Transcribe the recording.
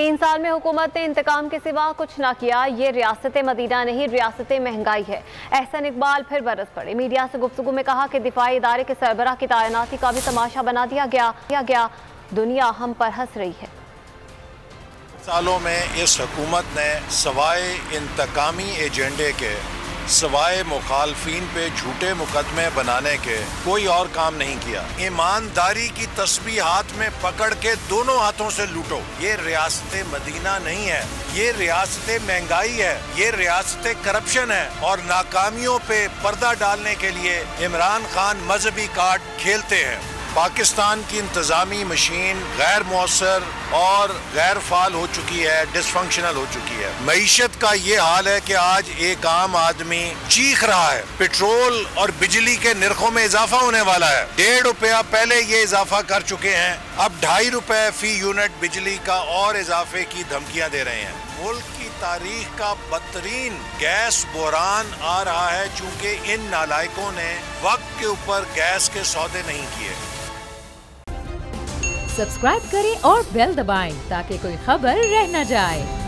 3 साल में हुकूमत ने इंतकाम के सिवा कुछ ना किया। ये रियासत मदीना नहीं, रियासत महंगाई है। एहसन इकबाल फिर बरस पड़े। मीडिया से गुफ्तगू में कहा कि दिफाई इदारे के सरबराह की तैनाती का भी तमाशा बना दिया गया। दुनिया हम पर हंस रही है। सालों में इस हुकूमत ने सवाए इंतकामी एजेंडे के, सवाए मुखालफीन पे झूठे मुकदमे बनाने के कोई और काम नहीं किया। ईमानदारी की तस्बीह हाथ में पकड़ के दोनों हाथों से लूटो। ये रियासत मदीना नहीं है, ये रियासत महंगाई है, ये रियासत करप्शन है। और नाकामियों पे पर्दा डालने के लिए इमरान खान मजहबी कार्ड खेलते हैं। पाकिस्तान की इंतजामी मशीन गैर मौसर और गैर फाल हो चुकी है, डिसफंक्शनल हो चुकी है। मईशत का ये हाल है कि आज एक आम आदमी चीख रहा है। पेट्रोल और बिजली के निर्खों में इजाफा होने वाला है। 1.5 रुपया पहले ये इजाफा कर चुके हैं, अब 2.5 रुपए फी यूनिट बिजली का और इजाफे की धमकियां दे रहे हैं। मुल्क की तारीख का बदतरीन गैस बहरान आ रहा है, चूंकि इन नालायकों ने वक्त के ऊपर गैस के सौदे नहीं किए। सब्सक्राइब करें और बेल दबाएं ताकि कोई खबर रह न जाए।